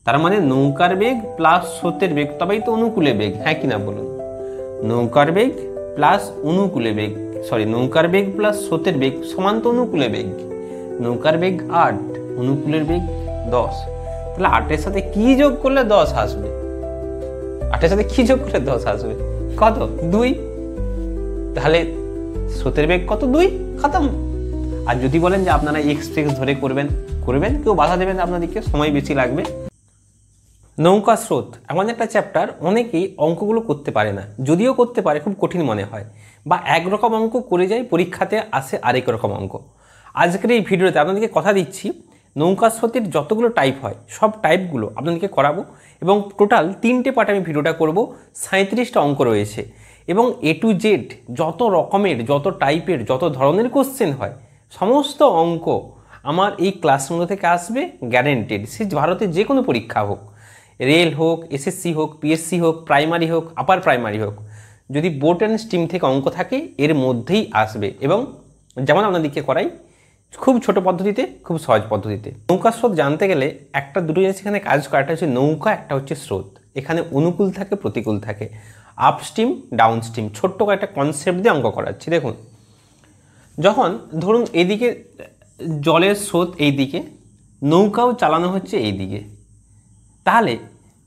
তার মানে নৌকার বেগ প্লাস স্রোতের বেগ তবেই তো অনুকূলে বেগ, হ্যাঁ কিনা বলুন। নৌকার বেগ প্লাস অনুকূলে বেগ, নৌকার বেগ প্লাস স্রোতের বেগ সমান তো অনুকূলে বেগ। নৌকার বেগ 8, অনুকূলের বেগ 10, তাহলে 8-এর সাথে কি যোগ করলে 10 আসবে? 8-এর সাথে কি যোগ করলে 10 আসবে? কত? 2। তাহলে স্রোতের বেগ কত? 2, খতম। আর যদি বলেন যে আপনারা এক্সপ্রেস ধরে করবেন, কেউ বাধা দেবেন আপনাদেরকে, সময় বেশি লাগবে। নৌকা স্রোত এমন একটা চ্যাপ্টার, অনেকেই অঙ্কগুলো করতে পারে না, যদিও করতে পারে খুব কঠিন মনে হয়, বা একরকম অঙ্ক করে যায়, পরীক্ষাতে আসে আরেক রকম অঙ্ক। আজকের এই ভিডিওতে আপনাদেরকে কথা দিচ্ছি, নৌকা স্রোতের যতগুলো টাইপ হয় সব টাইপগুলো আপনাদেরকে করাবো, এবং টোটাল 3টে পার্ট আমি ভিডিওটা করব। 37টা অঙ্ক রয়েছে, এবং A to Z যত রকমের, যত টাইপের, যত ধরনের কোশ্চেন হয় সমস্ত অঙ্ক আমার এই ক্লাসগুলো থেকে আসবে, গ্যারেন্টেড। সে ভারতের যে কোনো পরীক্ষা হোক, রেল হোক, এসএসসি হোক, পিএসসি হোক, প্রাইমারি হোক, আপার প্রাইমারি হোক, যদি বোট অ্যান্ড স্ট্রিম থেকে অঙ্ক থাকে এর মধ্যেই আসবে। এবং যেমন আপনাদেরকে করাই, খুব ছোট পদ্ধতিতে, খুব সহজ পদ্ধতিতে। নৌকা স্রোত জানতে গেলে একটা দুটো জিনিস এখানে কাজ করা, একটা হচ্ছে নৌকা, একটা হচ্ছে স্রোত। এখানে অনুকূল থাকে, প্রতিকূল থাকে, আপস্ট্রিম, ডাউনস্ট্রিম। ছোট্ট একটা কনসেপ্ট দিয়ে অঙ্ক করাচ্ছি। দেখুন, যখন ধরুন এদিকে জলের স্রোত, এইদিকে নৌকাও চালানো হচ্ছে এইদিকে, তাহলে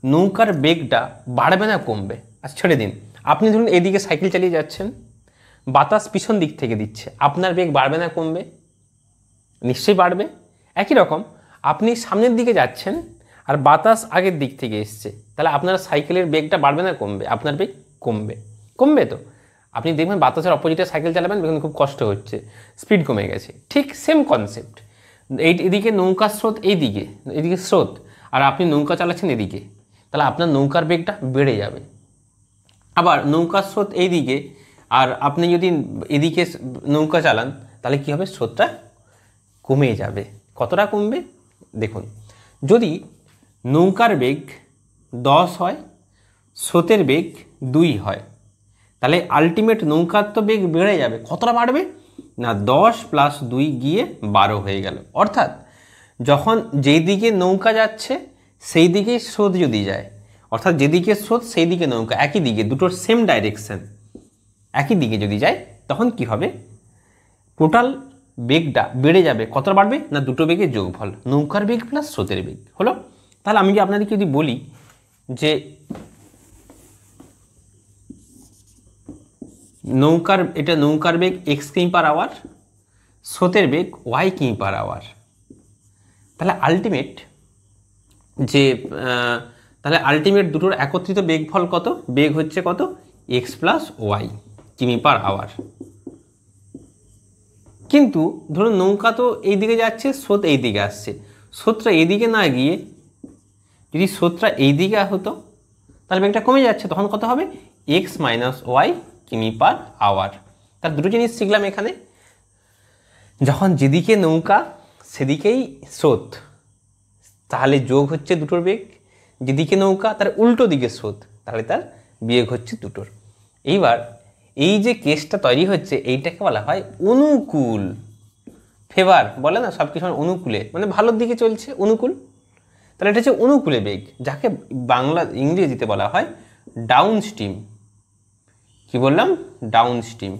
নৌকার বেগটা বাড়বে না কমবে? আচ্ছা ছেড়ে দিন, আপনি ধরুন এদিকে সাইকেল চালিয়ে যাচ্ছেন, বাতাস পিছন দিক থেকে দিচ্ছে, আপনার বেগ বাড়বে না কমবে? নিশ্চয়ই বাড়বে। একই রকম আপনি সামনের দিকে যাচ্ছেন আর বাতাস আগের দিক থেকে এসছে, তাহলে আপনার সাইকেলের বেগটা বাড়বে না কমবে? আপনার বেগ কমবে তো। আপনি দেখবেন বাতাসের অপোজিটে সাইকেল চালাবেন, দেখুন খুব কষ্ট হচ্ছে, স্পিড কমে গেছে। ঠিক সেম কনসেপ্ট, এদিকে নৌকার স্রোত, এইদিকে স্রোত, আর আপনি নৌকা চালাচ্ছেন এদিকে, তাহলে আপনার নৌকার বেগটা বেড়ে যাবে। আবার নৌকার স্রোত এইদিকে, আর আপনি যদি এদিকে নৌকা চালান, তাহলে কি হবে? স্রোতটা কমে যাবে। কতটা কমবে? দেখুন, যদি নৌকার বেগ 10 হয়, স্রোতের বেগ 2 হয়, তাহলে আলটিমেট নৌকার তো বেগ বেড়ে যাবে। কতটা বাড়বে না? 10 + 2 গিয়ে 12 হয়ে গেল। অর্থাৎ যখন যেই দিকে নৌকা যাচ্ছে সেই দিকেই স্রোত যদি যায়, অর্থাৎ যেদিকে স্রোত সেই দিকে নৌকা, একই দিকে, দুটোর সেম ডাইরেকশন, একই দিকে যদি যায়, তখন কি হবে? টোটাল বেগটা বেড়ে যাবে। কতটা বাড়বে না? দুটো বেগের যোগফল, নৌকার বেগ প্লাস স্রোতের বেগ হলো। তাহলে আমি আপনাদেরকে যদি বলি যে নৌকার বেগ x কিমি/আওয়ার, স্রোতের বেগ y কিমি/আওয়ার, তাহলে আলটিমেট দুটোর একত্রিত বেগফল কত? বেগ হচ্ছে কত? x + y কিমি/আওয়ার। কিন্তু ধরুন নৌকা তো এই দিকে যাচ্ছে, স্রোত এই দিকে আসছে, স্রোতটা এইদিকে না গিয়ে যদি স্রোতটা এই দিকে হতো, তাহলে বেগটা কমে যাচ্ছে, তখন কত হবে? x - y কিমি/আওয়ার। তার দুটো জিনিস শিখলাম এখানে। যখন যেদিকে নৌকা সেদিকেই স্রোত, তাহলে যোগ হচ্ছে দুটোর বেগ। যেদিকে নৌকা তার উল্টো দিকে স্রোত, তাহলে তার বেগ হচ্ছে দুটোর। এইবার এই যে কেসটা তৈরি হচ্ছে, এইটাকে বলা হয় অনুকূল। ফেভার বলে না, সব কিছু অনুকূলে, মানে ভালোর দিকে চলছে, অনুকূল। তাহলে এটা হচ্ছে অনুকূলে বেগ, যাকে ইংরেজিতে বলা হয় ডাউনস্ট্রিম। কি বললাম? ডাউনস্ট্রিম।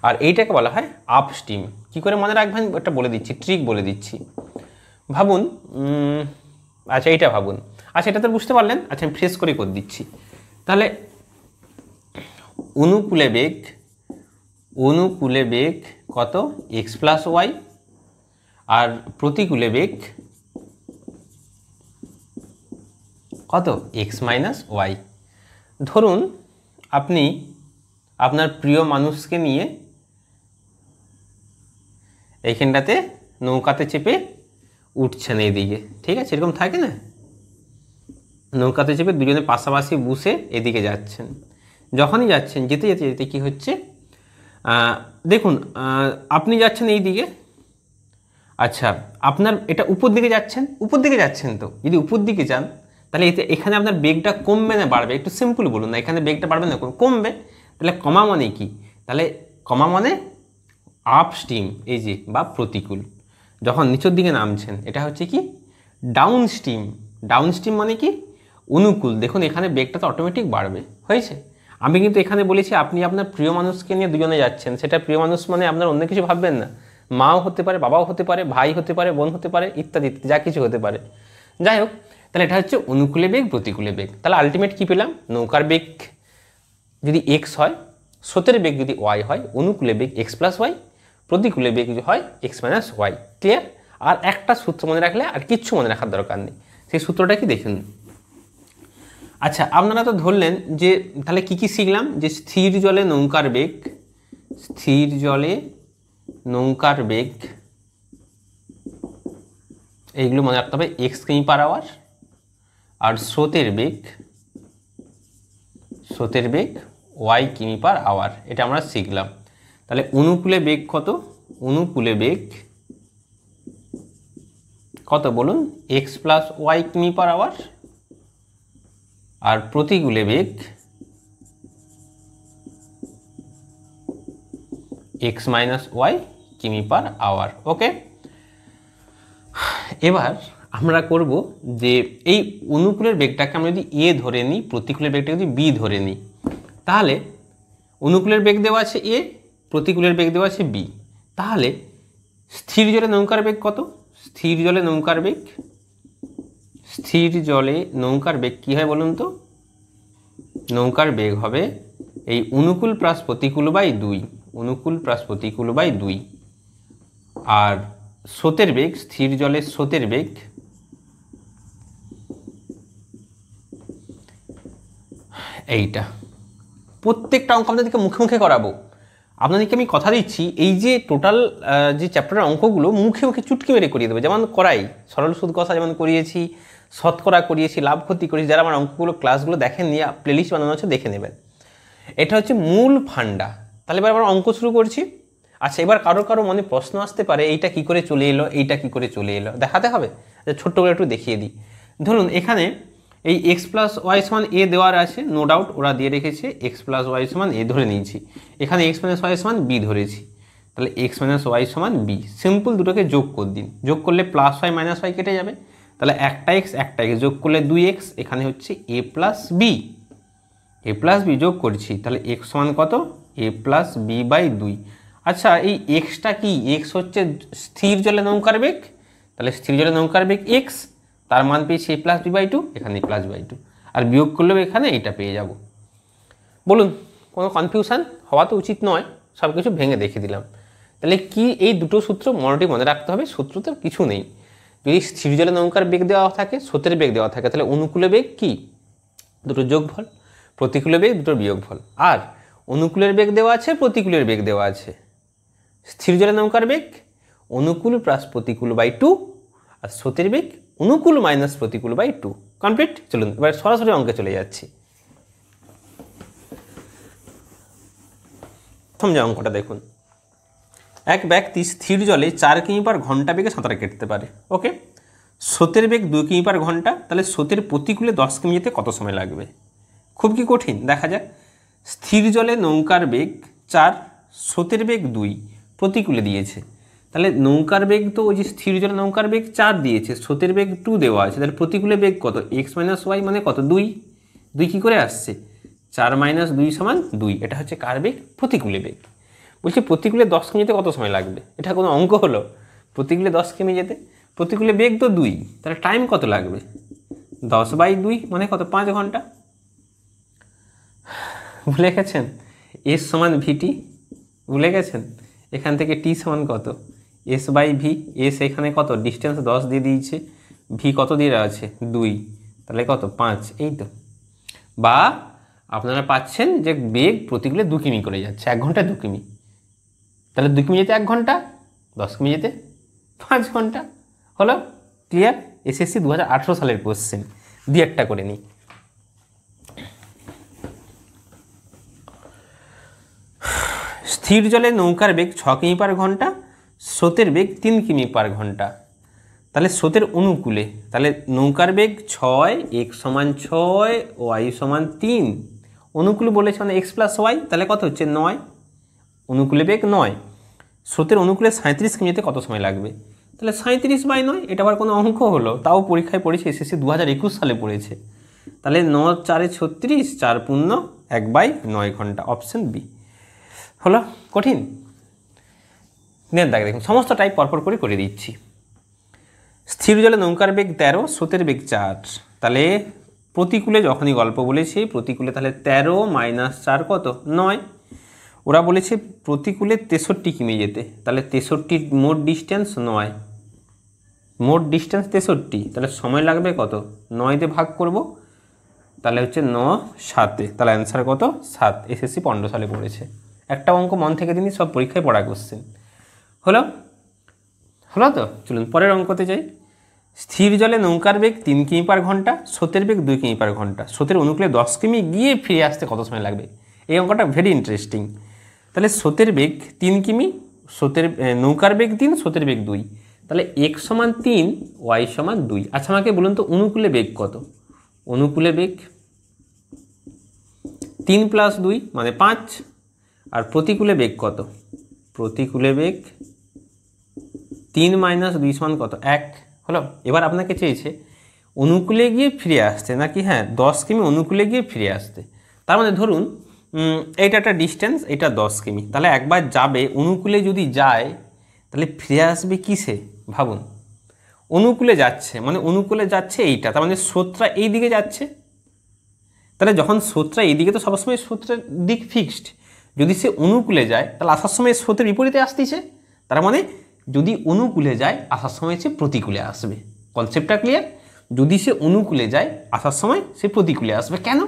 আর এইটাকে বলা হয় আপস্ট্রিম। কি করে মনে রাখবেন একটা বলে দিচ্ছি, ট্রিক বলে দিচ্ছি। ভাবুন, আচ্ছা এইটা ভাবুন, আচ্ছা এটা তো বুঝতে পারলেন। আচ্ছা আমি ফ্রেশ করে দিচ্ছি। তাহলে অনুকূলে বেগ কত? x + y, আর প্রতিকূলে বেগ কত? x - y। ধরুন আপনি আপনার প্রিয় মানুষকে নিয়ে এইখানটাতে নৌকাতে চেপে উঠছেন এইদিকে, ঠিক আছে? এরকম থাকে না, নৌকাতে চেপে দুজনে পাশাপাশি বসে এদিকে যাচ্ছেন। যখনই যাচ্ছেন, যেতে যেতে যেতে কী হচ্ছে? দেখুন, আপনি যাচ্ছেন এই দিকে, আচ্ছা আপনার এটা উপর দিকে যাচ্ছেন তো। যদি উপর দিকে যান, তাহলে এখানে আপনার বেগটা কমবে না বাড়বে? একটু সিম্পল বলুন না, এখানে বেগটা বাড়বে না কমবে? তাহলে কমা মানে কি? তাহলে কমা মানে আপস্ট্রিম, এই যে, বা প্রতিকূল। যখন নিচের দিকে নামছেন, এটা হচ্ছে কি? ডাউনস্ট্রিম। ডাউনস্ট্রিম মানে কি অনুকূল, দেখুন এখানে বেগটা তো অটোমেটিক বাড়বে, হয়েছে। আমি কিন্তু এখানে বলেছি আপনি আপনার প্রিয় মানুষকে নিয়ে দুজনে যাচ্ছেন, সেটা প্রিয় মানুষ মানে আপনার অন্য কিছু ভাববেন না, মাও হতে পারে, বাবাও হতে পারে, ভাই হতে পারে, বোন হতে পারে, ইত্যাদি ইত্যাদি যা কিছু হতে পারে। যাই হোক, তাহলে এটা হচ্ছে অনুকূলে বেগ প্রতিকূলে বেগ। তাহলে আলটিমেট কী পেলাম, নৌকার বেগ যদি এক্স হয়, স্রোতের বেগ যদি ওয়াই হয়, অনুকূলে বেগ এক্স প্লাস ওয়াই, প্রতিকূলে বেগ যদি হয় এক্স মাইনাস ওয়াই। ক্লিয়ার? আর একটা সূত্র মনে রাখলে আর কিচ্ছু মনে রাখার দরকার নেই। সেই সূত্রটা কি দেখুন। আচ্ছা, আপনারা তো ধরলেন যে তাহলে কি কি শিখলাম, যে স্থির জলে নৌকার বেগ, স্থির জলে নৌকার বেগ এইগুলো মনে রাখতে হবে এক্স কিমি পার আওয়ার, আর স্রোতের বেগ ওয়াই কিমি পার আওয়ার, এটা আমরা শিখলাম। তাহলে অনুকূলে বেগ কত, অনুকূলে বেগ কত বলুন, এক্স প্লাস ওয়াই কিমি পার আওয়ার, আর প্রতিকূলে বেগ এক্স মাইনাস ওয়াই কিমি পার আওয়ার। ওকে, এবার আমরা করব যে এই অনুকূলের বেগটাকে আমরা যদি এ ধরে নিই, প্রতিকূলের বেগটাকে যদি বি ধরে নিই, তাহলে অনুকূলের বেগ দেওয়া আছে এ, প্রতিকূলের বেগ দেওয়া আছে বি। তাহলে স্থির জলে নৌকার বেগ কত, স্থির জলে নৌকার বেগ, স্থির জলে নৌকার বেগ কী হয় বলুন তো, নৌকার বেগ হবে এই অনুকূল প্লাস প্রতিকূল বাই 2, অনুকূল প্লাস প্রতিকূল বাই 2। আর স্রোতের বেগ, স্থির জলের স্রোতের বেগ এইটা। প্রত্যেকটা অঙ্ক আপনাদেরকে মুখে মুখে করাবো। আপনাদেরকে আমি কথা দিচ্ছি, এই যে টোটাল যে চ্যাপ্টারের অঙ্কগুলো মুখে মুখে চুটকি মেরে করিয়ে দেবে, যেমন করাই সরল সুদ কষা যেমন করিয়েছি, শতকরা করিয়েছি, লাভ ক্ষতি করেছি। যারা আমার অঙ্কগুলো ক্লাসগুলো দেখেন নিয়ে প্লেলিস্ট বানানো আছে, দেখে নেবেন। এটা হচ্ছে মূল ফান্ডা। তাহলে এবার আমরা অঙ্ক শুরু করছি। আচ্ছা, এবার কারো মনে প্রশ্ন আসতে পারে, এইটা কি করে চলে এলো, এইটা কি করে চলে এলো, দেখাতে হবে। ছোট্ট করে একটু দেখিয়ে দিই। ধরুন এখানে এই এক্স প্লাস ওয়াই সমান এ দেওয়ার আছে, নো ডাউট ওরা দিয়ে রেখেছে, এক্স প্লাস ওয়াই সমান এ ধরে নিয়েছি, এখানে এক্স মাইনাস ওয়াই সমান বি ধরেছি। তাহলে এক্স মাইনাস ওয়াই সমান বি, সিম্পল দুটোকে যোগ করে দিন, যোগ করলে প্লাস ওয়াই মাইনাস ওয়াই কেটে যাবে। তাহলে একটা এক্স যোগ করলে 2x, এখানে হচ্ছে এ প্লাস বি যোগ করছি, তাহলে এক্স সমান কত, এ প্লাস বি বাই 2। আচ্ছা, এই এক্সটা কি, এক্স হচ্ছে স্থির জলে নৌকার বেগ, তাহলে স্থির জলে নৌকার বেগ এক্স, তার মান পেয়েছি এ প্লাস বি বাই 2, এখানে প্লাস বাই 2, আর বিয়োগ করলেও এখানে এইটা পেয়ে যাব। বলুন, কোনো কনফিউশন হওয়া তো উচিত নয়, সব কিছু ভেঙে দেখে দিলাম। তাহলে কি এই দুটো সূত্র মোটামুটি মনে রাখতে হবে, সূত্রতে কিছু নেই। যদি স্থির জলে নৌকার বেগ দেওয়া থাকে, স্রোতের বেগ দেওয়া থাকে, তাহলে অনুকূলে বেগ কি, দুটো যোগফল, প্রতিকূলে বেগ দুটোর বিয়োগফল। আর অনুকূলের বেগ দেওয়া আছে, প্রতিকূলের বেগ দেওয়া আছে। স্থির জলে নৌকার বেগ অনুকূল প্লাস প্রতিকূল বাই 2, আর স্রোতের বেগ অনুকূল মাইনাস প্রতিকূল বাই 2। কমপ্লিট। চলুন এবার সরাসরি অঙ্কে চলে যাচ্ছি। প্রথম যে অঙ্কটা দেখুন, এক ব্যক্তি স্থির জলে 4 কিমি পার ঘন্টা বেগে সাঁতার কাটতে পারে। ওকে, স্রোতের বেগ 2 কিমি পার ঘন্টা, তাহলে স্রোতের প্রতিকূলে 10 কিমি যেতে কত সময় লাগবে? খুব কি কঠিন, দেখা যাক। স্থির জলে নৌকার বেগ 4, স্রোতের বেগ 2, প্রতিকূলে দিয়েছে। তাহলে নৌকার বেগ তো ওই যে স্থির জলে নৌকার বেগ 4 দিয়েছে, স্রোতের বেগ 2 দেওয়া আছে, তাহলে প্রতিকূলে বেগ কত, এক্স মাইনাস ওয়াই মানে কত, 2 কী করে আসছে, 4 মাইনাস 2 সমান 2। এটা হচ্ছে কার বেগ, প্রতিকূলে বেগ। বলছি প্রতিকূলে 10 কিমি যেতে কত সময় লাগবে, এটা কোনো অঙ্ক হলো? প্রতিকূলে 10 কিমি যেতে, প্রতিকূলে বেগ তো 2, তাহলে টাইম কত লাগবে, 10/2 মানে কত, 5 ঘন্টা। ভুলে গেছেন? এস সমান ভিটি, ভুলে গেছেন? এখান থেকে টি সমান কত, এস বাই ভি। এস এখানে কত, ডিস্টেন্স 10 দিয়ে দিয়েছে, ভি কত দিয়ে আছে, 2, তাহলে কত, 5। এই তো, বা আপনারা পাচ্ছেন যে বেগ প্রতিকূলে 2 কিমি করে যাচ্ছে, 1 ঘন্টায় 2 কিমি, তাহলে 2 কিমি যেতে 1 ঘন্টা, 10 কিমি যেতে 5 ঘন্টা। হলো? ক্লিয়ার? এসএসসি 2018 সালের কোশ্চেন, দিয়ে একটা করে নিই। স্থির জলে নৌকার বেগ 6 কিমি পার ঘন্টা, স্রোতের বেগ 3 কিমি পার ঘন্টা। তাহলে স্রোতের অনুকূলে, তাহলে নৌকার বেগ 6, এক্স সমান 6, ওয়াই সমান 3, অনুকূলে বলেছে মানে এক্স প্লাস ওয়াই, তাহলে কত হচ্ছে 9, অনুকূলে বেগ 9। স্রোতের অনুকূলে 37 কিমি যেতে কত সময় লাগবে? তো তাহলে 37/9, এটা আবার কোনো অঙ্ক হলো? তাও পরীক্ষায় পড়েছে, এসএসসি 2021 সালে পড়েছে। তাহলে 9 4 36, 4 পূর্ণ 1/9 ঘন্টা, অপশন বি হলো। কঠিন? দেখুন সমস্ত টাইপ পরপর করে দিচ্ছি। স্থির জলে নৌকার বেগ 13, স্রোতের বেগ 4। তাহলে প্রতিকূলে যখনই গল্প বলেছি, প্রতিকূলে তাহলে 13 - 4 কত? 9। ওরা বলেছে প্রতিকূলে 63 কিমি যেতে, তাহলে 63 মোট ডিস্টেন্স 9, মোট ডিস্টেন্স 63, তাহলে সময় লাগবে কত? 9 দিয়ে ভাগ করব, তাহলে হচ্ছে 9 7, তাহলে অ্যান্সার কত? 7। এসএসসি 15 সালে পড়েছে। একটা অঙ্ক মন থেকে দিনই, সব পরীক্ষায় পড়া কোশ্চেন। হলো তো? চলুন পরের অঙ্কতে যাই। স্থির জলে নৌকার বেগ 3 কিমি পার ঘন্টা, স্রোতের বেগ 2 কিমি পার ঘন্টা, স্রোতের অনুকূলে 10 কিমি গিয়ে ফিরে আসতে কত সময় লাগবে? এই অঙ্কটা ভেরি ইন্টারেস্টিং। তাহলে স্রোতের বেগ 3 কিমি, নৌকার বেগ 3, স্রোতের বেগ 2, তাহলে x = 3, y = 2। আচ্ছা আমাকে বলুন তো অনুকূলে বেগ কত? অনুকূলে বেগ 3 + 2 মানে 5, আর প্রতিকূলে বেগ কত? প্রতিকূলে বেগ 3 - 2 = কত? 1। হলো। এবার আপনাকে চেয়েছে অনুকূলে গিয়ে ফিরে আসতে নাকি, হ্যাঁ 10 কিমি অনুকূলে গিয়ে ফিরে আসতে। তার মানে ধরুন এইটা একটা ডিস্টেন্স, এটা 10 কিমি, তাহলে একবার যাবে অনুকূলে, যদি যায় তাহলে ফিরে আসবে কিসে? ভাবুন, অনুকূলে যাচ্ছে মানে অনুকূলে যাচ্ছে এইটা, তার মানে স্রোতটা এই দিকে যাচ্ছে। তাহলে যখন স্রোতটা এইদিকে, তো সবসময় স্রোতের দিক ফিক্সড। যদি সে অনুকূলে যায় তাহলে আসার সময় স্রোতের বিপরীতে আসতেছে, তার মানে যদি অনুকূলে যায় আসার সময় সে প্রতিকূলে আসবে। কনসেপ্টটা ক্লিয়ার? যদি সে অনুকূলে যায় আসার সময় সে প্রতিকূলে আসবে। কেন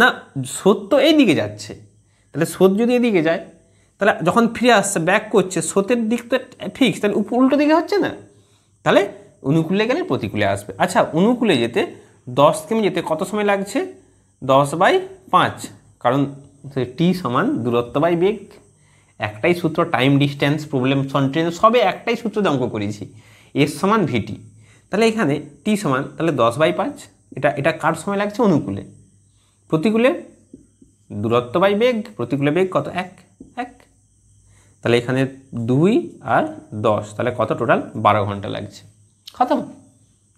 না? স্রোত তো এই দিকে যাচ্ছে, তাহলে স্রোত যদি এদিকে যায় তাহলে যখন ফিরে আসছে ব্যাক করছে, স্রোতের দিক তো ফিক্স, তাহলে উল্টো দিকে হচ্ছে না, তাহলে অনুকূলে গেলে প্রতিকূলে আসবে। আচ্ছা অনুকূলে যেতে 10 কিমি যেতে কত সময় লাগছে? 10/5, কারণ টি সমান দূরত্ব বাই বেগ। একটাই সূত্র, টাইম ডিস্টেন্স প্রবলেম সন্ট্রেন সবে একটাই সূত্র দিয়ে অঙ্ক করেছি, এস সমান ভিটি। তাহলে এখানে টি সমান তাহলে 10/5, এটা কার সময় লাগছে? অনুকূলে। প্রতিকূলে দূরত্ব বাই বেগ, প্রতিকূলে বেগ কত? 1। তাহলে এখানে 2 আর 10, তাহলে কত? টোটাল 12 ঘন্টা লাগছে। খতম।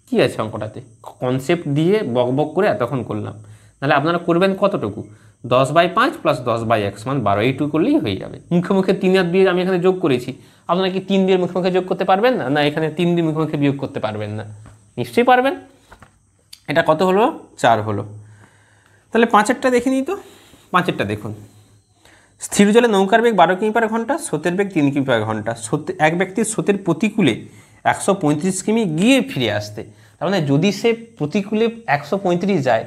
কি আছে অঙ্কটাতে? কনসেপ্ট দিয়ে বক করে এতক্ষণ করলাম। তাহলে আপনারা করবেন কতটুকু? 10/5 + 10/1 = 12, এইটুকু করলেই হয়ে যাবে। মুখে মুখে 3 আর 2 আমি এখানে যোগ করেছি, আপনারা কি 3 দিয়ে মুখে মুখে যোগ করতে পারবেন না? না এখানে 3 দিয়ে মুখে মুখে বিয়োগ করতে পারবেন না? নিশ্চয়ই পারবেন। এটা কত হলো? 4 হলো। তাহলে 5এরটা দেখে নিই তো। 5এরটা দেখুন। স্থির জলে নৌকার বেগ 12 কিমি পার ঘন্টা, স্রোতের বেগ 3 কিমি পার ঘন্টা, এক ব্যক্তির স্রোতের প্রতিকূলে 135 কিমি গিয়ে ফিরে আসতে। তার মানে যদি সে প্রতিকূলে 135 যায়,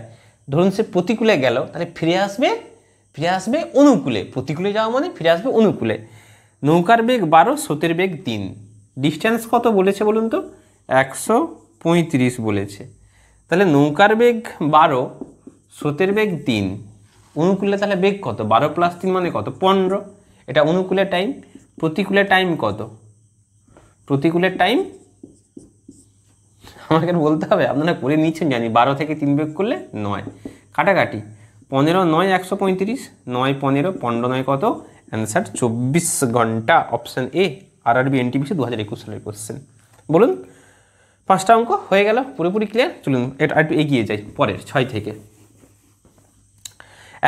ধরুন সে প্রতিকূলে গেল, তাহলে ফিরে আসবে অনুকূলে। প্রতিকূলে যাওয়া মানে ফিরে আসবে অনুকূলে। নৌকার বেগ 12, স্রোতের বেগ 3, ডিস্টেন্স কত বলেছে বলুন তো? 135 বলেছে। তাহলে নৌকার বেগ 12, স্রোতের বেগ 3, অনুকূলে তাহলে বেগ কত? 12 + 3 মানে কত? 15। এটা অনুকূলের টাইম। প্রতিকূলের টাইম কত? প্রতিকূলের টাইম আমাকে বলতে হবে, আপনারা করে নিচ্ছেন জানি। 12 থেকে 3 বিয়োগ করলে 9, কাটাকাটি 15 9 135, 9 15 15 9 কত? অ্যান্সার 24 ঘন্টা, অপশান এ। আরআরবি এনটিপিসি 2021 সালের কোশ্চেন। বলুন 5টা অঙ্ক হয়ে গেল, পুরোপুরি ক্লিয়ার। চলুন এটা একটু এগিয়ে যাই পরের 6 থেকে।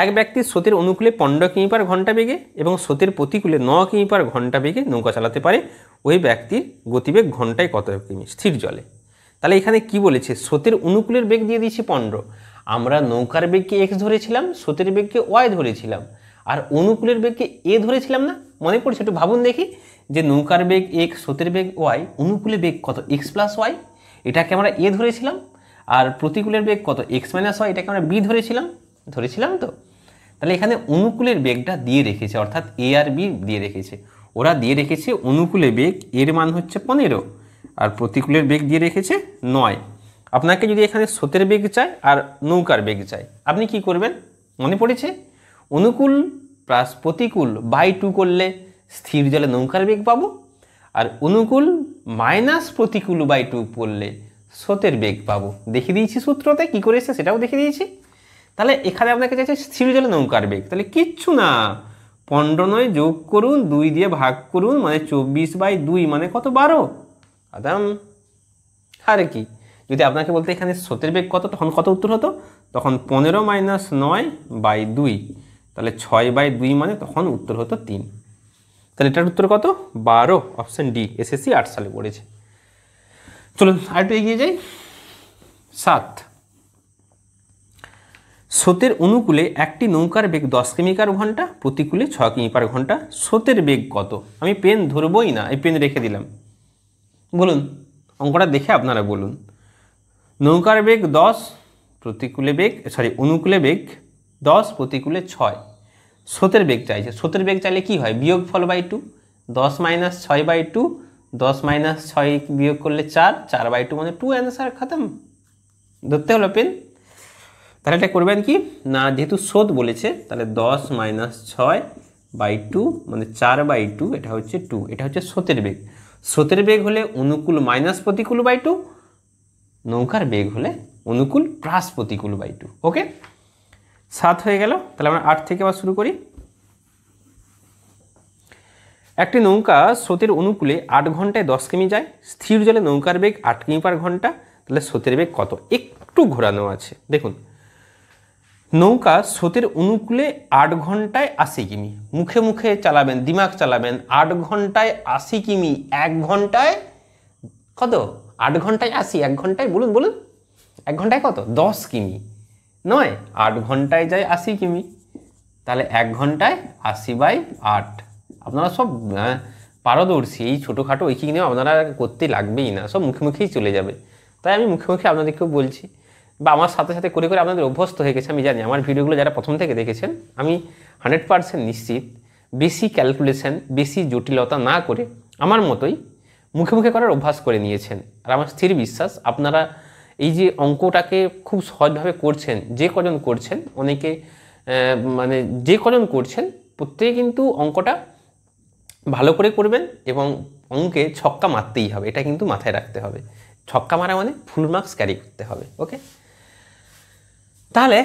এক ব্যক্তির স্রোতের অনুকূলে 15 কিমি পার ঘন্টা বেগে এবং স্রোতের প্রতিকূলে 9 কিমি পার ঘন্টা বেগে নৌকা চালাতে পারে। ওই ব্যক্তির গতিবেগ ঘন্টায় কত কিমি স্থির জলে? তাহলে এখানে কি বলেছে? স্রোতের অনুকূলের বেগ দিয়ে দিয়েছি 15। আমরা নৌকার বেগকে এক্স ধরেছিলাম, স্রোতের বেগকে ওয়াই ধরেছিলাম, আর অনুকূলের বেগকে এ ধরেছিলাম না? মনে পড়ছে? একটু ভাবুন দেখি, যে নৌকার বেগ এক্স, স্রোতের বেগ ওয়াই, অনুকূলে বেগ কত? এক্স প্লাস ওয়াই, এটাকে আমরা এ ধরেছিলাম। আর প্রতিকূলের বেগ কত? এক্স মাইনাস ওয়াই, এটাকে আমরা বি ধরেছিলাম তো। তাহলে এখানে অনুকূলের বেগটা দিয়ে রেখেছে, অর্থাৎ এ আর বি দিয়ে রেখেছে। ওরা দিয়ে রেখেছে অনুকূলে বেগ এর মান হচ্ছে 15, আর প্রতিকূলের বেগ দিয়ে রেখেছে 9। আপনাকে যদি এখানে স্রোতের বেগ চাই আর নৌকার বেগ চাই, আপনি কি করবেন? মনে পড়েছে? অনুকূল প্লাস প্রতিকূল বাই 2 করলে স্থির জলে নৌকার বেগ পাবো, আর অনুকূল মাইনাস প্রতিকূল বাই 2 করলে স্রোতের বেগ পাবো। দেখিয়ে দিয়েছি সূত্রতে কী করেছে, সেটাও দেখিয়ে দিয়েছি। তাহলে এখানে আপনাকে চাইছে স্থির জলে নৌকার বেগ, তাহলে কিচ্ছু না, 15 9 যোগ করুন, 2 দিয়ে ভাগ করুন, মানে 24/2 মানে কত? 12। আদাম। আরে কি, যদি আপনাকে বলতে এখানে স্রোতের বেগ কত, তখন কত উত্তর হতো? তখন 15 - 9/2, তাহলে 6/2 মানে তখন উত্তর হতো 3। তাহলে এটার উত্তর কত? 12, অপশন ডি, এসএসসি 8 সালে পড়েছে। চলুন আরেকটু এগিয়ে যাই। 7, স্রোতের অনুকূলে একটি নৌকার বেগ 10 কিমি/ঘন্টা, প্রতিকূলে 6 কিমি/ঘন্টা, স্রোতের বেগ কত? আমি পেন ধরবই না, এই পেন রেখে দিলাম। বলুন, অঙ্কটা দেখে আপনারা বলুন। নৌকার বেগ 10, অনুকূলে বেগ 10, প্রতিকূলে 6, স্রোতের বেগ চাইছে। স্রোতের বেগ চাইলে কি হয়? বিয়োগফল বাই 2, 10 - 6/2, 10 - 6 বিয়োগ করলে 4, 4/2 মানে 2, অ্যান্সার খতম। ধরতে হলো পেন। তাহলে এটা করবেন কি না, যেহেতু স্রোত বলেছে তাহলে 10 - 6/2 মানে 4/2, এটা হচ্ছে 2, এটা হচ্ছে স্রোতের বেগ। স্রোতের বেগ হলে অনুকূল মাইনাস প্রতিকূল বাই 2, নৌকার বেগ হলে অনুকূল প্লাস প্রতিকূল বাই 2। ওকে, 7 হয়ে গেল। তাহলে আমরা 8 থেকে আবার শুরু করি। একটি নৌকা স্রোতের অনুকূলে 8 ঘন্টায় 10 কিমি যায়, স্থির জলে নৌকার বেগ 8 কিমি/ঘন্টা, তাহলে স্রোতের বেগ কত? একটু ঘোরানো আছে, দেখুন। নৌকা স্রোতের অনুকূলে 8 ঘন্টায় 80 কিমি, মুখে মুখে চালাবেন, দিমাগ চালাবেন। 8 ঘন্টায় 80 কিমি, 1 ঘন্টায় কত? 8 ঘন্টায় 80, 1 ঘন্টায় বলুন বলুন, 1 ঘন্টায় কত? 10 কিমি নয়, 8 ঘন্টায় যায় 80 কিমি, তাহলে 1 ঘন্টায় 80/8। আপনারা সব পারদর্শী, এই ছোটোখাটো এই নিয়েও আপনারা করতে লাগবেই না, সব মুখে মুখেই চলে যাবে। তাই আমি মুখে মুখে আপনাদেরকেও বলছি, বা আমার সাথে সাথে করে করে আপনাদের অভ্যস্ত হয়ে গেছে। আমি জানি আমার ভিডিওগুলো যারা প্রথম থেকে দেখেছেন, আমি 100% নিশ্চিত বেশি ক্যালকুলেশন, বেশি জটিলতা না করে আমার মতোই মুখে মুখে করার অভ্যাস করে নিয়েছেন। আর আমার স্থির বিশ্বাস আপনারা এই যে অঙ্কটাকে খুব সহজভাবে করছেন, যে কজন করছেন, অনেকে মানে যে কজন করছেন প্রত্যেকে কিন্তু অঙ্কটা ভালো করে করবেন, এবং অঙ্কে ছক্কা মারতেই হবে, এটা কিন্তু মাথায় রাখতে হবে। ছক্কা মারা মানে ফুল মার্কস ক্যারি করতে হবে। ওকে, তাহলে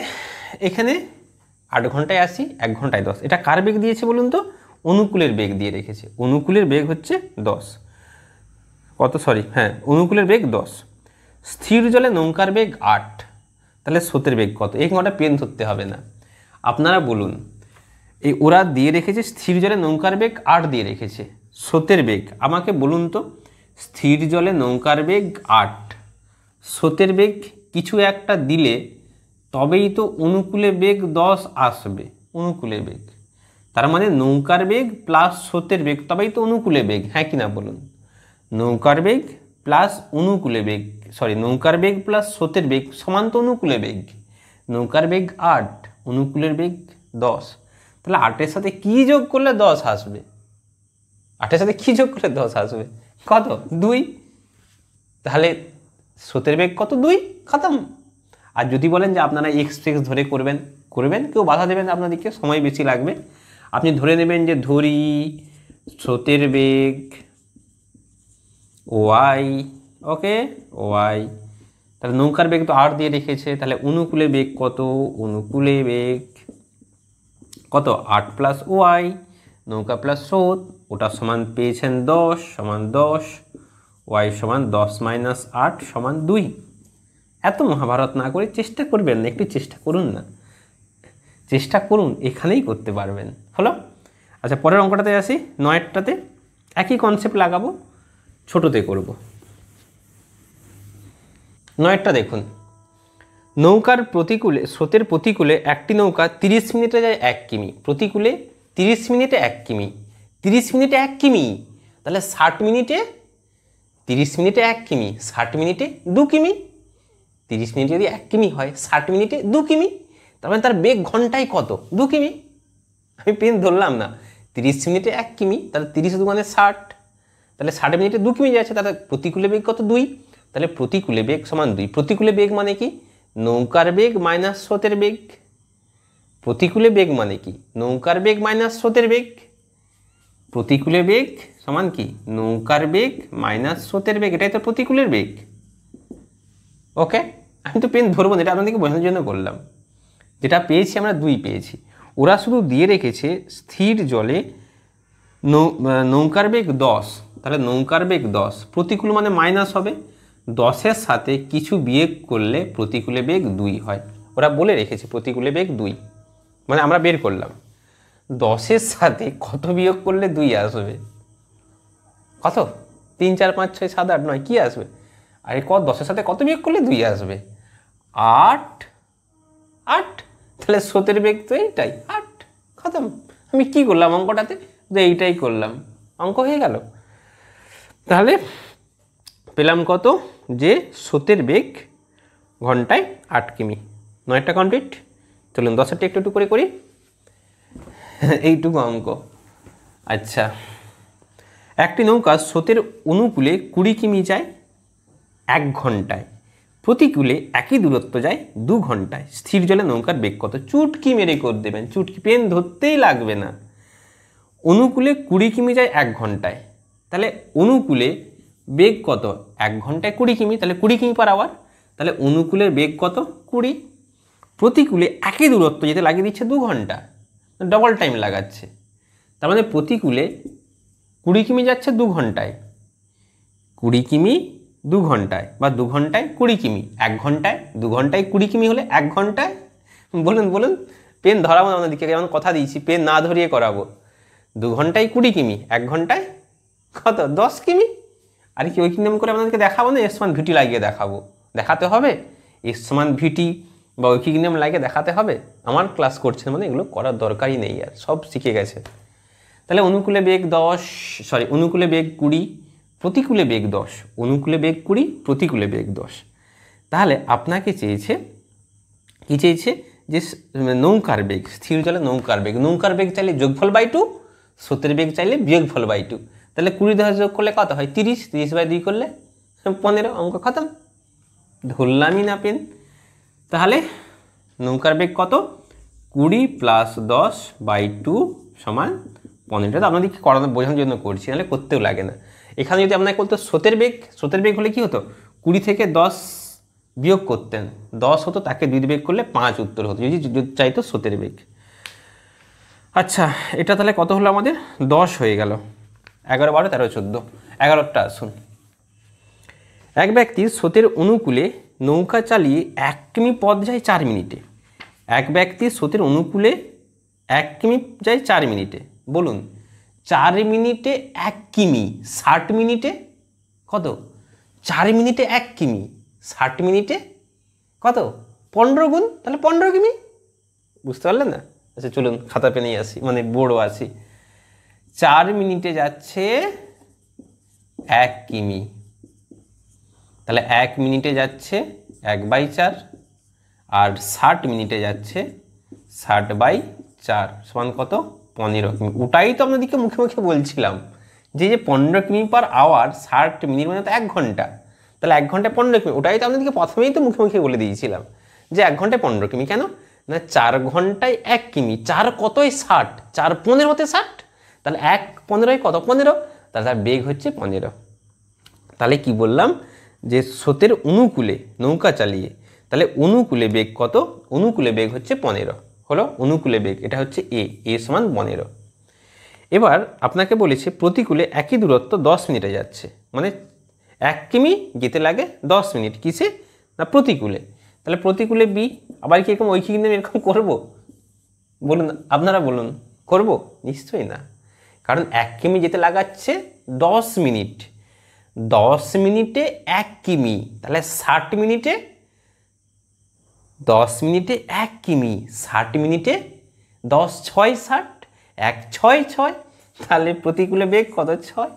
এখানে 8 ঘন্টায় 80, 1 ঘন্টায় 10, এটা কার বেগ দিয়েছে বলুন তো? অনুকূলের বেগ দিয়ে রেখেছে। অনুকূলের বেগ হচ্ছে 10, কত সরি হ্যাঁ, অনুকূলের বেগ 10, স্থির জলে নৌকার বেগ 8, তাহলে স্রোতের বেগ কত? এই কটা পেন ধরতে হবে না, আপনারা বলুন। এই ওরা দিয়ে রেখেছে স্থির জলে নৌকার বেগ 8 দিয়ে রেখেছে, স্রোতের বেগ আমাকে বলুন তো। স্থির জলে নৌকার বেগ 8, স্রোতের বেগ কিছু একটা দিলে তবেই তো অনুকূলে বেগ 10 আসবে। অনুকূলে বেগ তার মানে নৌকার বেগ প্লাস স্রোতের বেগ, তবেই তো অনুকূলে বেগ, হ্যাঁ কি না বলুন? নৌকার বেগ প্লাস অনুকূলে বেগ, নৌকার বেগ প্লাস স্রোতের বেগ সমান তো অনুকূলে বেগ। নৌকার বেগ 8, অনুকূলের বেগ 10, তাহলে 8-এর সাথে কি যোগ করলে 10 আসবে? 8-এর সাথে কি যোগ করলে 10 আসবে? কত? 2। তাহলে স্রোতের বেগ কত? 2, খতম। আর যদি বলেন যে আপনারা এক্স ধরে করবেন, কেউ বাধা দেবেন না, আপনাদেরকে সময় বেশি লাগবে। আপনি ধরে নেবেন যে ধরি স্রোতের বেগ ওয়াই, ওকে ওয়াই, তাহলে নৌকার বেগ তো 8 দিয়ে রেখেছে, তাহলে অনুকূলে বেগ কত? অনুকূলে বেগ কত? 8 + ওয়াই, নৌকা প্লাস স্রোত, ওটা সমান পেয়েছেন 10, সমান 10, ওয়াই সমান 10 - 8 সমান 2। এত মহাভারত না করে চেষ্টা করবেন না, একটু চেষ্টা করুন না, চেষ্টা করুন, এখানেই করতে পারবেন। হলো? আচ্ছা, পরের অঙ্কটাতে আসি। 9টাতে একই কনসেপ্ট লাগাবো, ছোটোতে করব। 9টা দেখুন, নৌকার প্রতিকূলে, স্রোতের প্রতিকূলে একটি নৌকা 30 মিনিটে যায় 1 কিমি, প্রতিকূলে 30 মিনিটে 1 কিমি, 30 মিনিটে 1 কিমি, তাহলে 60 মিনিটে 30 মিনিটে 1 কিমি, 60 মিনিটে 2 কিমি। 30 মিনিট যদি 1 কিমি হয়, 60 মিনিটে 2 কিমি, তার মানে তার বেগ ঘন্টায় কত? 2 কিমি। আমি পেন ধরলাম না, 30 মিনিটে 1 কিমি, তাহলে 30 × 2 = 60, তাহলে 60 মিনিটে 2 কিমি যাচ্ছে, তাহলে প্রতিকূলে বেগ কত? 2, তাহলে প্রতিকূলে বেগ সমান 2। প্রতিকূলে বেগ মানে কি? নৌকার বেগ মাইনাস স্রোতের বেগ। প্রতিকূলে বেগ মানে কি? নৌকার বেগ মাইনাস স্রোতের বেগ। প্রতিকূলে বেগ সমান কি? নৌকার বেগ মাইনাস স্রোতের বেগ, এটাই তো প্রতিকূলের বেগ। ওকে, আমি তো পেন ধরবো না, এটা আপনাদেরকে বোঝানোর জন্য করলাম। যেটা পেয়েছি আমরা 2 পেয়েছি। ওরা শুধু দিয়ে রেখেছে স্থির জলে নৌকার বেগ 10, তাহলে নৌকার বেগ 10, প্রতিকূল মানে মাইনাস হবে, 10-এর সাথে কিছু বিয়োগ করলে প্রতিকূলে বেগ 2 হয়। ওরা বলে রেখেছে প্রতিকূলে বেগ 2, মানে আমরা বের করলাম 10-এর সাথে কত বিয়োগ করলে 2 আসবে, কত 3 4 5 6 7 8 9 কি আসবে, আরে 10-এর সাথে কত বিয়োগ করলে 2 আসবে, 8 8, তাহলে স্রোতের বেগ তো এইটাই 8, খতম। আমি কি করলাম অঙ্কটাতে, যে এইটাই করলাম, অঙ্ক হয়ে গেল। তাহলে পেলাম কত, যে স্রোতের বেগ ঘন্টায় 8 কিমি। 9টা কমপ্লিট। চলুন 10টা একটু একটু করে করি, এইটুকু অঙ্ক। আচ্ছা, একটি নৌকা স্রোতের অনুকূলে 20 কিমি যায় 1 ঘন্টায়, প্রতিকূলে একই দূরত্ব যায় 2 ঘন্টায়, স্থির জলে নৌকার বেগ কত? চুটকি মেরে করে দেবেন, চুটকি, পেন ধরতেই লাগবে না। অনুকূলে 20 কিমি যায় 1 ঘন্টায়, তাহলে অনুকূলে বেগ কত? 1 ঘন্টায় 20 কিমি, তাহলে 20 কিমি পার আওয়ার, তাহলে অনুকূলের বেগ কত? 20। প্রতিকূলে একই দূরত্ব যেতে লাগিয়ে দিচ্ছে 2 ঘন্টা, ডবল টাইম লাগাচ্ছে, তার মানে প্রতিকূলে 20 কিমি যাচ্ছে 2 ঘন্টায়, 20 কিমি 2 ঘন্টায়, বা 2 ঘন্টায় 20 কিমি, 1 ঘন্টায় 2 ঘন্টায় 20 কিমি হলে 1 ঘন্টায়, বলুন বলুন, পেন ধরাবো না আপনাদেরকে, যেমন কথা দিয়েছি পেন না ধরিয়ে করাবো। 2 ঘন্টায় 20 কিমি, 1 ঘন্টায় কত? 10 কিমি। আর কি ওই কিরকম করে আপনাদেরকে দেখাবো না, এস সমান ভিটি লাগিয়ে দেখাবো, দেখাতে হবে, এস সমান ভিটি বা ঐকিক নিয়ম লাগিয়ে দেখাতে হবে? আমার ক্লাস করছেন মানে এগুলো করার দরকারই নেই, আর সব শিখে গেছে। তাহলে অনুকূলে বেগ 10, অনুকূলে বেগ 20, প্রতিকূলে বেগ 10, অনুকূলে বেগ 20, প্রতিকূলে বেগ 10। তাহলে আপনাকে চেয়েছে কি, চেয়েছে যে নৌকার বেগ, স্থির জলে নৌকার বেগ, নৌকার বেগ চাইলে যোগফল বাই 2, স্রোতের বেগ চাইলে বিয়োগফল বাই 2। তাহলে 20 10 যোগ করলে কত হয়? 30, 30 বাই 2 করলে 15, অঙ্ক খতম। ধরলামই না পেন। তাহলে নৌকার বেগ কত? 20 + 10 বাই 2 সমান 15। তো আপনাদেরকে করানো বোঝানোর জন্য করছি, নাহলে করতেও লাগে না। এখানে যদি আপনাকে বলতো স্রোতের বেগ, স্রোতের বেগ হলে কি হতো? 20 থেকে 10 বিয়োগ করতেন, 10 হতো, তাকে 2 বিয়োগ করলে 5 উত্তর হতো, যদি চাইতো স্রোতের বেগ। আচ্ছা, এটা তাহলে কত হলো আমাদের? 10 হয়ে গেল। 11 12 13 14, 11টা আসুন। এক ব্যক্তি স্রোতের অনুকূলে নৌকা চালিয়ে 1 কিমি পথ যায় 4 মিনিটে। এক ব্যক্তি স্রোতের অনুকূলে 1 কিমি যায় 4 মিনিটে। বলুন 4 মিনিটে 1 কিমি, 60 মিনিটে কত? 4 মিনিটে 1 কিমি, 60 মিনিটে কত? 15 গুণ, তাহলে 15 কিমি। বুঝতে পারলেন না? আচ্ছা চলুন খাতা পেনেই আসি, মানে বোর্ডও আসি। 4 মিনিটে যাচ্ছে 1 কিমি, তাহলে 1 মিনিটে যাচ্ছে 1/4, আর 60 মিনিটে যাচ্ছে 60/4 সমান কত? 15 কিমি। ওটাই তো আপনাদেরকে মুখে মুখে বলছিলাম, যে 15 কিমি পার আওয়ার, 60 মিনিট মানে তো 1 ঘন্টা, তাহলে 1 ঘন্টায় 15 কিমি। ওটাই তো আপনাদেরকে প্রথমেই তো মুখে মুখে বলে দিয়েছিলাম, যে 1 ঘন্টায় 15 কিমি। কেন না, 4 ঘন্টায় 1 কিমি, 4 কতই 60, 4 15 60, তাহলে 1 15 কত? 15, তাহলে তার বেগ হচ্ছে 15। তাহলে কি বললাম, যে স্রোতের অনুকূলে নৌকা চালিয়ে, তাহলে অনুকূলে বেগ কত? অনুকূলে বেগ হচ্ছে 15 হলো অনুকূলে বেগ, এটা হচ্ছে এ সমান 15। এবার আপনাকে বলেছে প্রতিকূলে একই দূরত্ব 10 মিনিটে যাচ্ছে, মানে 1 কিমি যেতে লাগে 10 মিনিট, কিসে? না প্রতিকূলে। তাহলে প্রতিকূলে বি, আবার কি এরকম ঐকিক নিয়ম এরকম করবো? বলুন আপনারা, বলুন করবো? নিশ্চয়ই না, কারণ 1 কিমি যেতে লাগাচ্ছে 10 মিনিট, 10 মিনিটে 1 কিমি, তাহলে 60 মিনিটে 10 মিনিটে 1 কিমি, 60 মিনিটে 10 6 60, 1 6 6, তাহলে প্রতিকূলে বেগ কত? 6।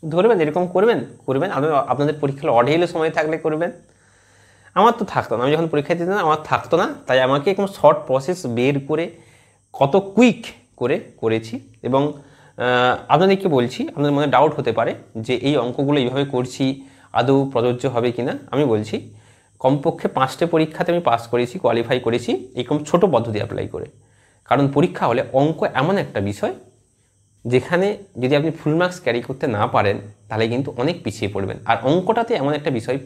ধরবেন, এরকম করবেন, আপনাদের পরীক্ষার অঢেল সময় থাকলে করবেন। আমার তো থাকতো না, আমি যখন পরীক্ষা দিতাম আমার থাকতো না, তাই আমাকে একদম শর্ট প্রসেস বের করে কত কুইক করে করেছি। এবং আপনাদেরকে বলছি, আপনাদের মনে ডাউট হতে পারে যে এই অঙ্কগুলো এইভাবে করছি আদৌ প্রযোজ্য হবে কিনা। আমি বলছি কমপক্ষে 5টে পরীক্ষাতে আমি পাস করেছি, কোয়ালিফাই করেছি এরকম ছোট পদ্ধতি অ্যাপ্লাই করে। কারণ পরীক্ষা হলে অঙ্ক এমন একটা বিষয় যেখানে যদি আপনি ফুল মার্কস ক্যারি করতে না পারেন তাহলে কিন্তু অনেক পিছিয়ে পড়বেন। আর অঙ্কটাতে এমন একটা বিষয়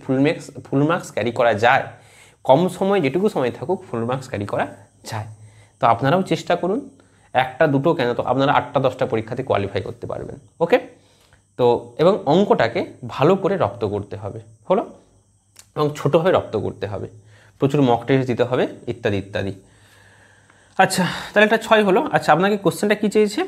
ফুল মার্কস ক্যারি করা যায়, কম সময় যেটুকু সময় থাকুক ফুল মার্কস ক্যারি করা যায়। তো আপনারাও চেষ্টা করুন, 1টা 2টো কেন, তো আপনারা 8টা 10টা পরীক্ষাতে কোয়ালিফাই করতে পারবেন। ওকে, তো এবং অঙ্কটাকে ভালো করে রপ্ত করতে হবে, হলো, এবং ছোটোভাবে রপ্ত করতে হবে, প্রচুর মক টেস্ট দিতে হবে, ইত্যাদি ইত্যাদি। আচ্ছা, তাহলে এটা 6 হলো। আচ্ছা, আপনাকে কোশ্চেনটা কী চেয়েছে?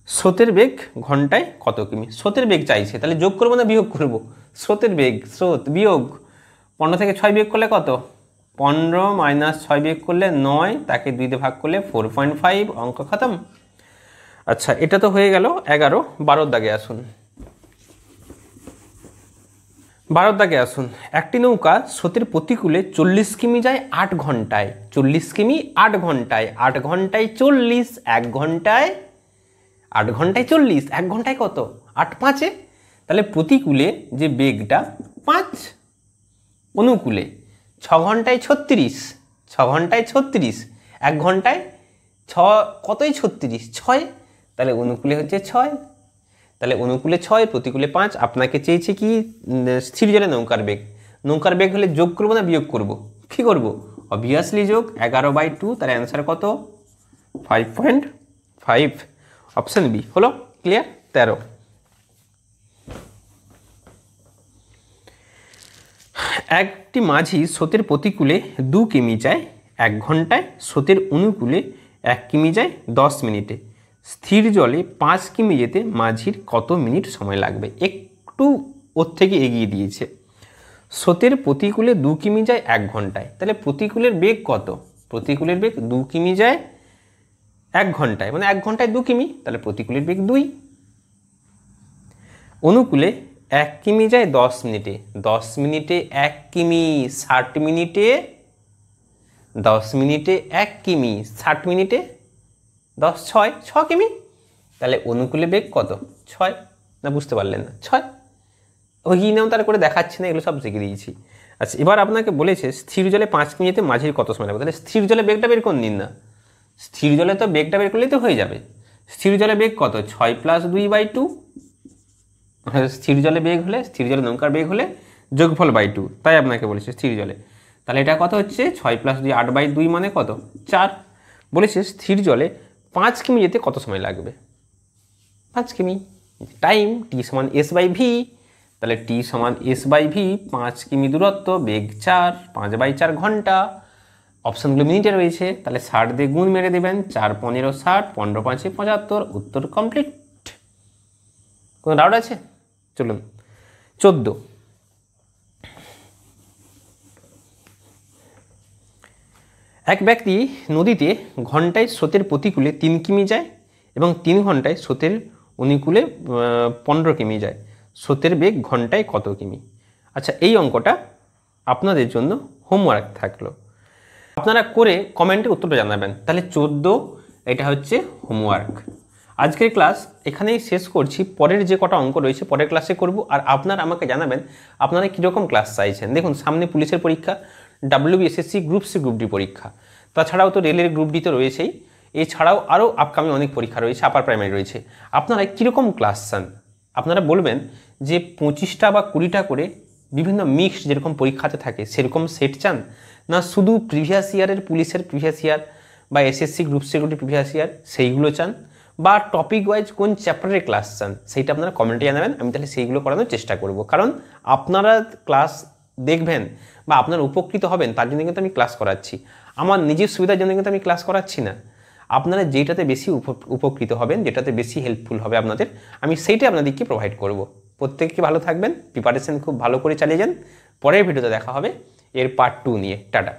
স্রোতের বেগ ঘন্টায় কত কিমি? স্রোতের বেগ চাইছে, তাহলে যোগ করবো না বিয়োগ করবো? স্রোতের বেগ, স্রোত বিয়োগ 15 থেকে 6 বিয়োগ করলে কত? 15 মাইনাস 6 বিয়োগ করলে 9, তাকে 2 দিয়ে ভাগ করলে 4.5, অঙ্ক খতম। আচ্ছা, এটা তো হয়ে গেল 11। 12 দাগে আসুন। 12 দাগে আসুন। একটি নৌকা স্রোতের প্রতিকূলে 40 কিমি যায় 8 ঘন্টায়। 40 কিমি 8 ঘন্টায়, 8 ঘন্টায় 40, 1 ঘন্টায় 8 ঘন্টায় 40, 1 ঘন্টায় কত? 8 5-এ, তাহলে প্রতিকূলে যে বেগটা 5, অনুকূলে 6 ঘন্টায় 36, 6 ঘন্টায় 36, 1 ঘন্টায় 6, কতই 36? 6, তাহলে অনুকূলে হচ্ছে 6, তাহলে অনুকূলে 6, প্রতিকূলে 5। আপনাকে চেয়েছে কি? স্থির জলে নৌকার বেগ। নৌকার বেগ হলে যোগ করবো না বিয়োগ করব? কী করব? অবভিয়াসলি যোগ। 11/2, তার অ্যান্সার কত? 5.5, অপশান বি। হলো ক্লিয়ার? 13। একটি মাঝি স্রোতের প্রতিকূলে 2 কিমি যায় 1 ঘন্টায়, স্রোতের অনুকূলে 1 কিমি যায় 10 মিনিটে। স্থির জলে 5 কিমি যেতে মাঝির কত মিনিট সময় লাগবে? একটু ওর থেকে এগিয়ে দিয়েছে। স্রোতের প্রতিকূলে 2 কিমি যায় 1 ঘন্টায়, তাহলে প্রতিকূলের বেগ কত? প্রতিকূলের বেগ 2 কিমি যায় 1 ঘন্টায়, মানে 1 ঘন্টায় 2 কিমি, তাহলে প্রতিকূলের বেগ 2। অনুকূলে 1 কিমি যায় 10 মিনিটে, 10 মিনিটে 1 কিমি, 60 মিনিটে 10 মিনিটে 1 কিমি, 60 মিনিটে 10, 6 কিমি, তাহলে অনুকূলে বেগ কত? 6। না বুঝতে পারলেন না? 6। ওই নাম তার করে দেখাচ্ছি না, এগুলো সব শিখে দিয়েছি। আচ্ছা, এবার আপনাকে বলেছে স্থির জলে 5 কিমি যেতে মাঝির কত সময় লাগবে? তাহলে স্থির জলে বেগটা বের করে নিন না। স্থির জলে তো বেগটা বের করলেই তো হয়ে যাবে। স্থির জলে বেগ কত? 6 + 2/2। স্থির জলে বেগ হলে, স্থির জলে নৌকার বেগ হলে যোগফল বাই 2, তাই আপনাকে বলেছে স্থির জলে। তাহলে এটা কত হচ্ছে? 6 + 2, 8/2 মানে কত? 4। বলেছে স্থির জলে 5 কিমি যেতে কত সময় লাগবে? 5 কিমি। টাইম টি সমান s/v, তাহলে টি সমান s/v, 5 কিমি দূরত্ব, বেগ 4, 5/4 ঘন্টা। অপশানগুলো মিনিটে রয়েছে, তাহলে 60 দিয়ে গুণ মেরে দেবেন। 4 × 15 = 60, 15 × 5 = 75, উত্তর কমপ্লিট। কোনো ডাউট আছে? চলুন 14। এক ব্যক্তি নদীতে ঘন্টায় স্রোতের প্রতিকূলে 3 কিমি যায় এবং 3 ঘন্টায় স্রোতের অনুকূলে 15 কিমি যায়। স্রোতের বেগ ঘন্টায় কত কিমি? আচ্ছা, এই অঙ্কটা আপনাদের জন্য হোমওয়ার্ক থাকলো, আপনারা করে কমেন্টে উত্তরটা জানাবেন। তাহলে 14 এটা হচ্ছে হোমওয়ার্ক। আজকের ক্লাস এখানেই শেষ করছি। পরের যে কটা অঙ্ক রয়েছে পরের ক্লাসে করব, আর আপনারা আমাকে জানাবেন আপনারা কীরকম ক্লাস চাইছেন। দেখুন, সামনে পুলিশের পরীক্ষা, WBSSC group C group D পরীক্ষা, তাছাড়াও তো রেলের গ্রুপ ডি তো রয়েছেই, এছাড়াও আরও আপকামিং অনেক পরীক্ষা রয়েছে, আপার প্রাইমারি রয়েছে। আপনারা কীরকম ক্লাস চান আপনারা বলবেন, যে 25টা বা 20টা করে বিভিন্ন মিক্সড যেরকম পরীক্ষাতে থাকে সেরকম সেট চান, না শুধু প্রিভিয়াস ইয়ারের পুলিশের প্রিভিয়াস ইয়ার বা SSC group C group D previous year সেইগুলো চান, বা টপিক ওয়াইজ কোন চ্যাপ্টারের ক্লাস চান, সেইটা আপনারা কমেন্টে জানাবেন। আমি তাহলে সেইগুলো করানোর চেষ্টা করব, কারণ আপনারা ক্লাস দেখবেন বা আপনারা উপকৃত হবেন তার জন্য কিন্তু আমি ক্লাস করাচ্ছি। আমার নিজের সুবিধার জন্য কিন্তু আমি ক্লাস করাচ্ছি না। আপনারা যেটাতে বেশি উপকৃত হবেন, যেটাতে বেশি হেল্পফুল হবে আপনাদের, আমি সেইটাই আপনাদেরকে প্রোভাইড করব। প্রত্যেককে ভালো থাকবেন, প্রিপারেশন খুব ভালো করে চালিয়ে যান। পরের ভিডিওতে দেখা হবে এর পার্ট 2 নিয়ে। টাটা।